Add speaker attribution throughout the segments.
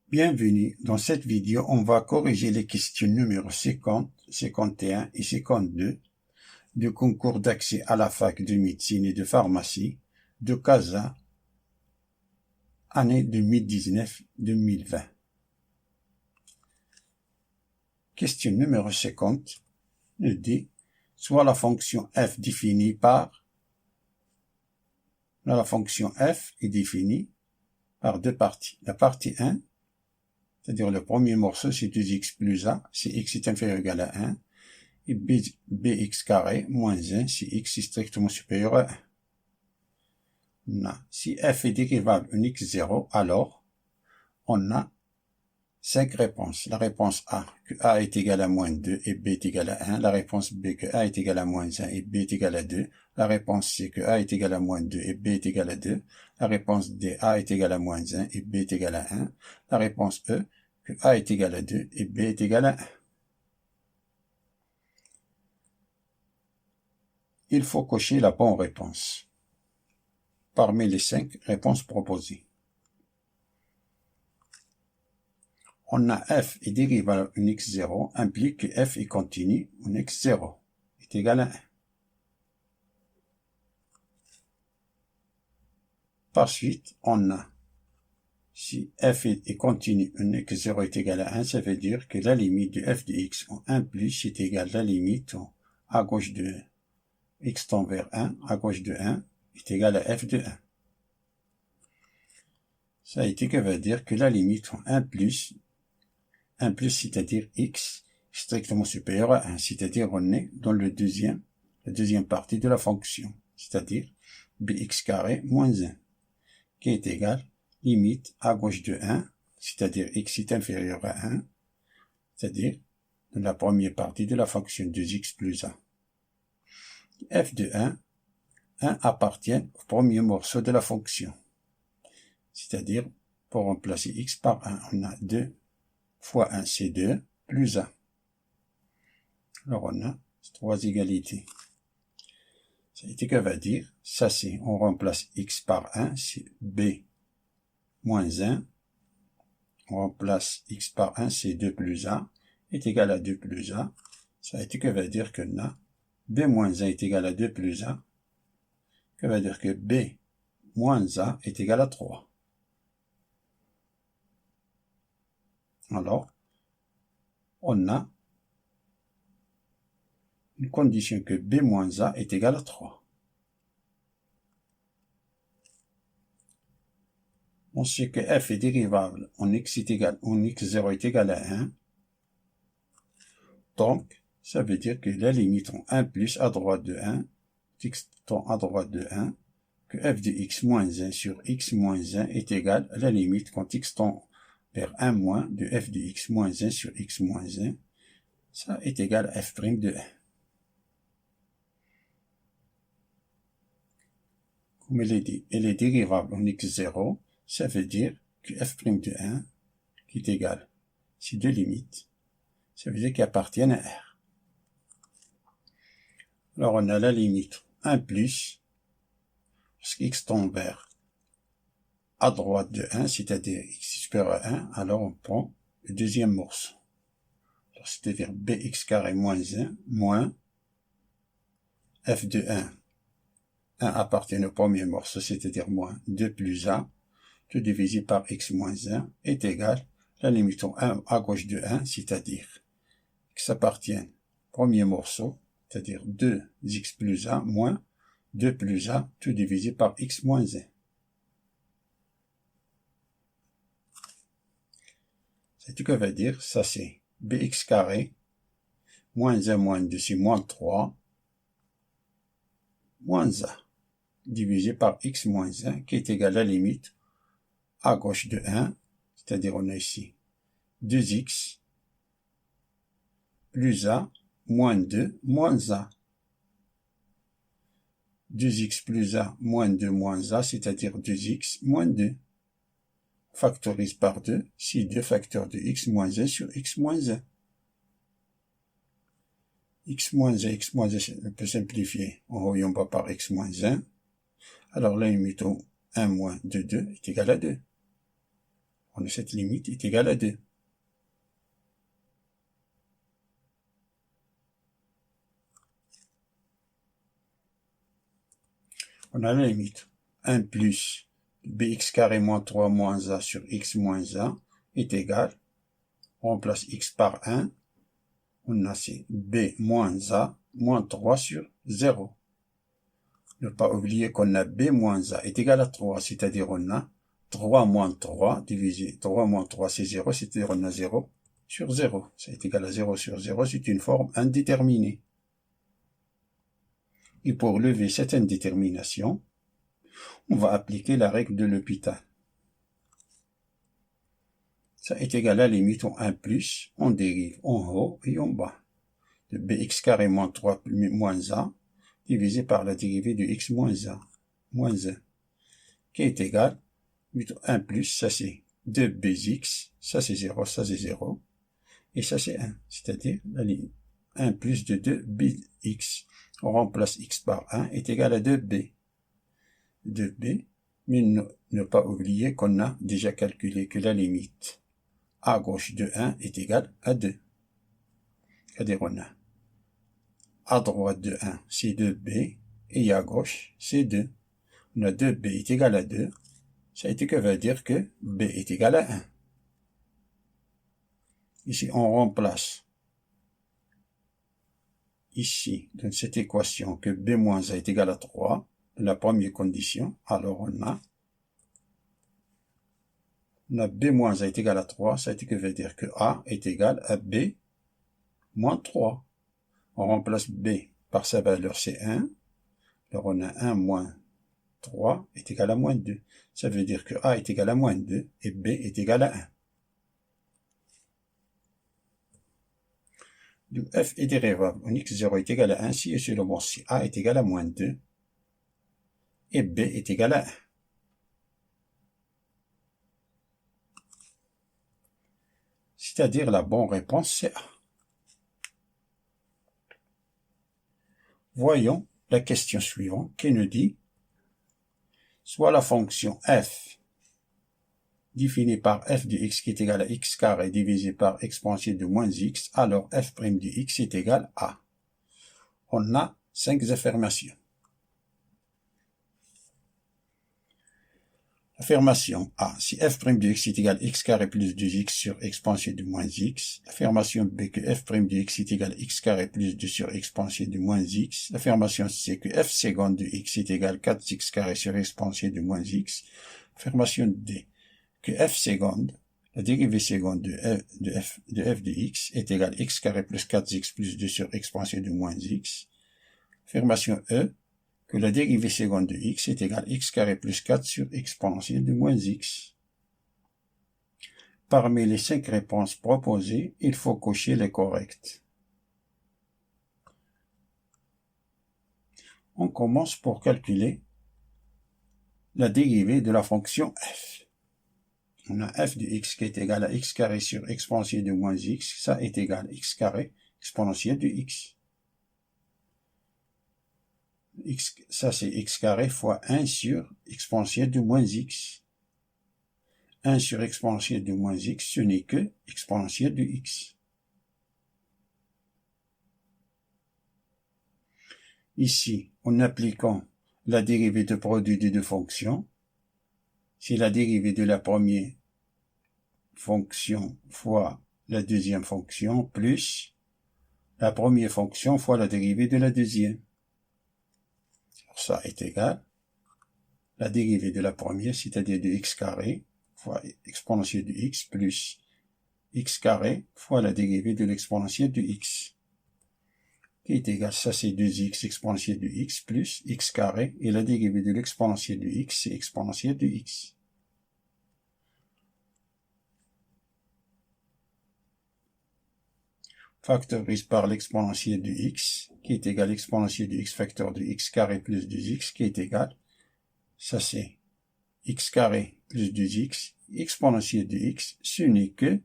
Speaker 1: Bienvenue. Dans cette vidéo, on va corriger les questions numéro 50, 51 et 52 du concours d'accès à la fac de médecine et de pharmacie de CASA, année 2019-2020. Question numéro 50 nous dit, soit la fonction f définie par, la fonction f est définie par deux parties. La partie 1, c'est-à-dire le premier morceau, c'est 2x plus a, si x est inférieur ou égal à 1, et bx carré moins 1, si x est strictement supérieur à 1. Non. Si f est dérivable en x0, alors on a 5 réponses. La réponse A, que a est égal à moins 2 et b est égal à 1. La réponse B, que a est égal à moins 1 et b est égal à 2. La réponse C, que a est égal à moins 2 et b est égal à 2. La réponse D, a est égal à moins 1 et b est égal à 1. La réponse E, que a est égal à 2 et b est égal à 1. Il faut cocher la bonne réponse parmi les 5 réponses proposées. On a f est dérivable en x0 implique que f est continu en x0 est égal à 1. Par suite, on a si f est continu en x0 est égal à 1, ça veut dire que la limite de f de x en 1 plus est égale à la limite à gauche de x tend vers 1, à gauche de 1 est égal à f de 1. Ça a été que veut dire que la limite en 1 plus, c'est-à-dire x, strictement supérieur à 1, c'est-à-dire on est dans la deuxième partie de la fonction, c'est-à-dire bx carré moins 1, qui est égal limite à gauche de 1, c'est-à-dire x est inférieur à 1, c'est-à-dire dans la première partie de la fonction 2x plus 1. f de 1 appartient au premier morceau de la fonction, c'est-à-dire pour remplacer x par 1, on a 2 fois 1, c'est 2, plus 1. Alors on a 3 égalités. Ça que va dire, ça c'est, on remplace x par 1, c'est b moins 1. On remplace x par 1, c'est 2 plus a, est égal à 2 plus a. Ça que va dire que là, b moins 1 est égal à 2 plus a. Que va dire que b moins a est égal à 3. Alors, on a une condition que b moins a est égal à 3. On sait que f est dérivable en x est égal, en x0 est égal à 1. Donc, ça veut dire que la limite en 1 plus à droite de 1, x tend à droite de 1, que f de x moins 1 sur x moins 1 est égal à la limite quand x tend vers 1 moins de f de x moins 1 sur x moins 1, ça est égal à f' de 1. Comme elle est dérivable en x0, ça veut dire que f' de 1 qui est égal, ces deux limites, ça veut dire qu'ils appartiennent à R. Alors on a la limite 1 plus, parce qu'x tend vers à droite de 1, c'est-à-dire x supérieur à 1, alors on prend le deuxième morceau. C'est-à-dire bx carré moins 1 moins f de 1. 1 appartient au premier morceau, c'est-à-dire moins 2 plus a, tout divisé par x moins 1 est égal, la limite en 1 à gauche de 1, c'est-à-dire x appartient au premier morceau, c'est-à-dire 2x plus a moins 2 plus a, tout divisé par x moins 1. C'est ce que veut dire, ça c'est bx carré, moins 1 moins 2, c'est moins 3, moins a, divisé par x moins 1, qui est égal à la limite à gauche de 1, c'est-à-dire on a ici 2x plus a moins 2 moins a. 2x plus a moins 2 moins a, c'est-à-dire 2x moins 2. On factorise par 2, c'est 2 facteurs de x moins 1 sur x moins 1. X moins 1, on peut simplifier en voyant bas par x moins 1. Alors la limite au 1 moins de 2 est égal à 2. Cette limite est égale à 2. On a la limite 1 plus bx carré moins 3 moins a sur x moins a est égal, on remplace x par 1, on a c'est b moins a moins 3 sur 0. Ne pas oublier qu'on a b moins a est égal à 3, c'est-à-dire on a 3 moins 3 divisé 3 moins 3 c'est 0, c'est-à-dire on a 0 sur 0. Ça est égal à 0 sur 0, c'est une forme indéterminée. Et pour lever cette indétermination, on va appliquer la règle de L'Hopital. Ça est égal à la limite en 1 plus, on dérive en haut et en bas. De bx carré moins 3 moins a divisé par la dérivée de x moins a, moins 1, qui est égal, 1 plus, ça c'est 2bx, ça c'est 0, ça c'est 0, et ça c'est 1, c'est-à-dire la limite 1 plus de 2bx. On remplace x par 1 est égal à 2b. 2b, mais ne pas oublier qu'on a déjà calculé que la limite à gauche de 1 est égale à 2. C'est-à-dire on a à droite de 1 c'est 2b et à gauche c'est 2. On a 2b est égal à 2. Ça veut dire que b est égal à 1. Ici on remplace ici dans cette équation que b moins a est égal à 3. La première condition, alors on a b moins a est égal à 3, ça veut dire que a est égal à b moins 3. On remplace b par sa valeur, c'est 1. Alors on a 1 moins 3 est égal à moins 2. Ça veut dire que a est égal à moins 2 et b est égal à 1. Donc f est dérivable en x0 est égal à 1 si et seulement si a est égal à moins 2 et b est égal à 1. C'est-à-dire la bonne réponse c'est A. Voyons la question suivante qui nous dit soit la fonction f définie par f de x qui est égal à x carré divisé par exponentielle de moins x, alors f' de x est égal à. On a 5 affirmations. Affirmation A, si f' de x est égal à x carré plus 2x sur exponentielle de moins x. Affirmation B, que f' de x est égal à x carré plus 2 sur exponentielle de moins x. Affirmation C, que f seconde de x est égal à 4x carré sur exponentielle de moins x. Affirmation D, que f seconde, la dérivée seconde de f de x est égal à x carré plus 4x plus 2 sur exponentielle de moins x. Affirmation E, que la dérivée seconde de x est égale à x carré plus 4 sur exponentielle de moins x. Parmi les 5 réponses proposées, il faut cocher les correctes. On commence pour calculer la dérivée de la fonction f. On a f de x qui est égal à x carré sur exponentielle de moins x, ça est égal à x carré exponentielle de x. Ça c'est x carré fois 1 sur exponentielle de moins x. 1 sur exponentielle de moins x, ce n'est que exponentielle de x. Ici, en appliquant la dérivée de produit de deux fonctions, c'est la dérivée de la première fonction fois la deuxième fonction plus la première fonction fois la dérivée de la deuxième. Ça est égal à la dérivée de la première, c'est-à-dire de x carré fois exponentielle de x plus x carré fois la dérivée de l'exponentielle de x, qui est égal, ça c'est 2x exponentielle de x plus x carré, et la dérivée de l'exponentielle de x, c'est exponentielle de x. Factorise par l'exponentielle de x, qui est égal à l'exponentielle de x facteur de x carré plus 2x, qui est égal, ça c'est x carré plus 2x, exponentielle de x, ce n'est que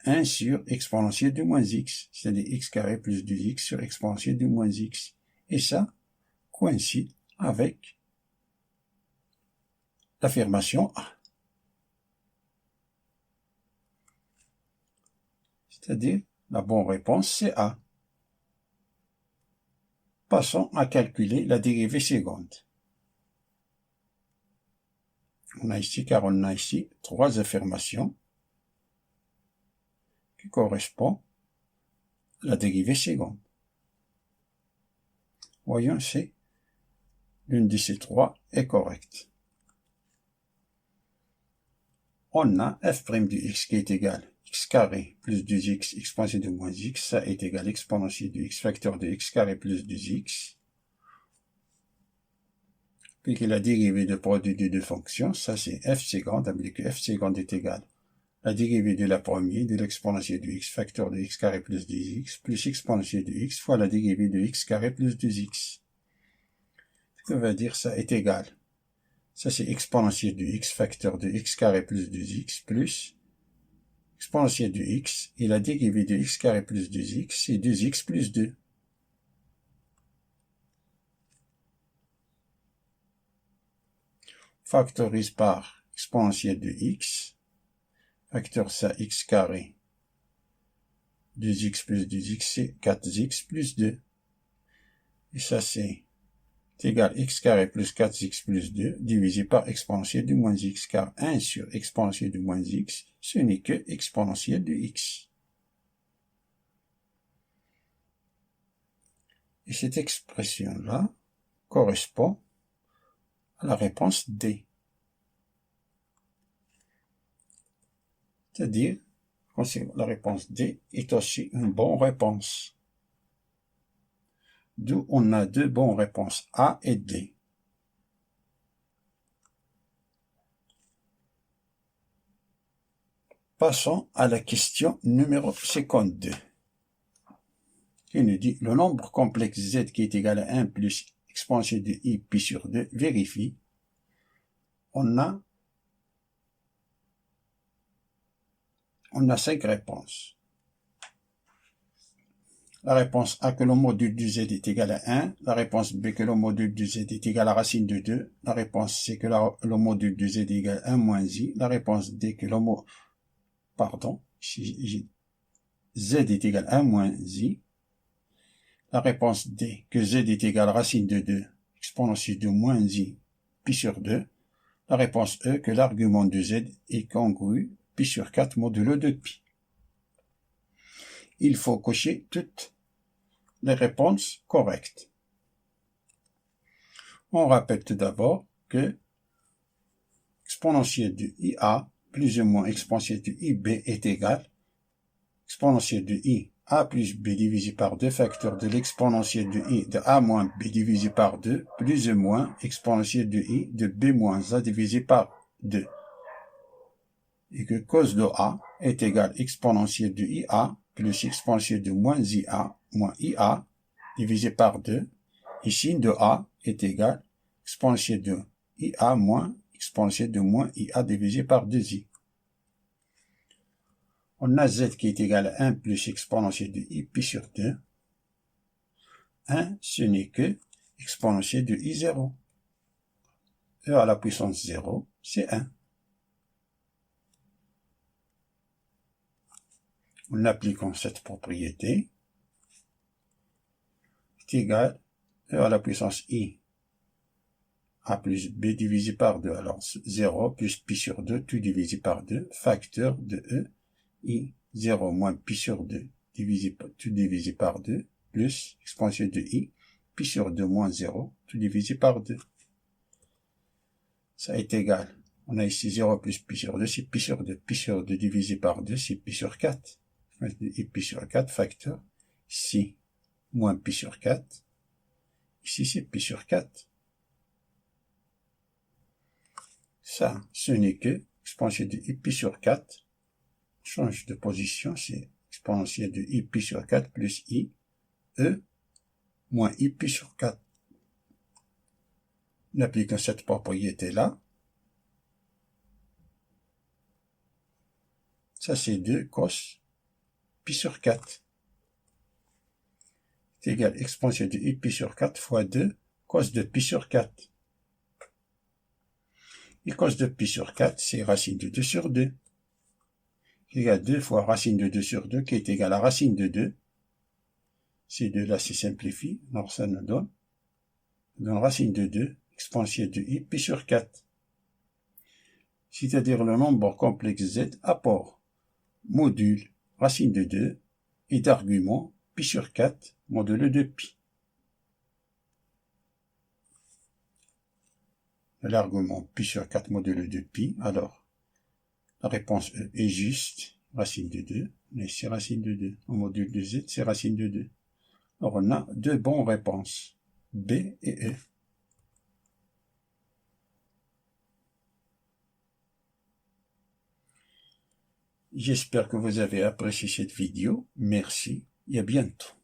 Speaker 1: 1 sur exponentielle de moins x, c'est-à-dire x carré plus 2x sur exponentielle de moins x. Et ça coïncide avec l'affirmation A. C'est-à-dire, la bonne réponse, c'est A. Passons à calculer la dérivée seconde. On a ici 3 affirmations qui correspondent à la dérivée seconde. Voyons si l'une de ces 3 est correcte. On a f' de x qui est égal x carré plus 2x exponentielle de moins x, ça est égal exponentielle de x facteur de x carré plus 2x. Puis que la dérivée de produit de deux fonctions, ça c'est f seconde, avec que f seconde est égal la dérivée de la première de l'exponentielle de x facteur de x carré plus 2x plus exponentielle de x fois la dérivée de x carré plus 2x. Ça veut dire ça est égal. Ça c'est exponentielle de x facteur de x carré plus 2x plus exponentielle de x et la dérivée de x carré plus 2x c'est 2x plus 2. Factorise par exponentielle de x, facteur ça x carré, 2x plus 2x c'est 4x plus 2. Et ça c'est égal x carré plus 4x plus 2 divisé par exponentielle de moins x, car 1 sur exponentielle de moins x, ce n'est que exponentielle de x. Et cette expression-là correspond à la réponse D. C'est-à-dire, la réponse D est aussi une bonne réponse. D'où on a deux bonnes réponses A et D. Passons à la question numéro 52. Qui nous dit le nombre complexe z qui est égal à 1 plus exponentielle de i pi sur 2 vérifie. On a 5 réponses. La réponse A que le module du z est égal à 1, la réponse B que le module du z est égal à racine de 2, la réponse C que le module du z est égal à 1 moins i, la réponse D que z est égal à 1 moins i, la réponse D que z est égal à racine de 2 exponentielle de moins i pi sur 2, la réponse E que l'argument de z est congru pi sur 4 modulo de pi. Il faut cocher toutes les réponses correctes. On rappelle tout d'abord que exponentielle de IA plus ou moins exponentielle de IB est égal exponentielle de I A plus B divisé par 2 facteur de l'exponentielle de I de A moins B divisé par 2 plus ou moins exponentielle de I de B moins A divisé par 2. Et que cos de A est égal exponentielle de IA plus exponentielle de moins IA moins IA divisé par 2. Et sin de A est égal exponentielle de IA moins exponentielle de moins IA divisé par 2i. On a z qui est égal à 1 plus exponentielle de i pi sur 2. 1, ce n'est que exponentielle de i0. E à la puissance 0, c'est 1. En appliquant cette propriété, est égal E à la puissance i a plus b divisé par 2. Alors 0 plus pi sur 2, tout divisé par 2, facteur de E, i 0 moins pi sur 2, tout divisé par 2, plus exponentielle de i, pi sur 2 moins 0, tout divisé par 2. Ça est égal. On a ici 0 plus pi sur 2, c'est pi sur 2. Pi sur 2 divisé par 2, c'est pi sur 4. I pi sur 4, facteur. Ici, moins pi sur 4. Ici, c'est pi sur 4. Ça, ce n'est que exponentielle de i pi sur 4. Change de position, c'est exponentielle de i pi sur 4 plus i, e, moins i pi sur 4. En appliquant cette propriété-là, ça c'est 2 cos pi sur 4. C'est égal exponentielle de i pi sur 4 fois 2 cos de pi sur 4. Et cos de pi sur 4, c'est racine de 2 sur 2. Il y a 2 fois racine de 2 sur 2 qui est égal à racine de 2. Ces deux-là se simplifient, alors ça nous donne racine de 2 exponentielle de i pi sur 4. C'est-à-dire le nombre complexe z apport module racine de 2 et d'argument pi sur 4 modulo de pi. L'argument pi sur 4 modulo de pi, alors la réponse E est juste, racine de 2, mais c'est racine de 2. Au module de z, c'est racine de 2. Alors on a 2 bonnes réponses, B et E. J'espère que vous avez apprécié cette vidéo. Merci et à bientôt.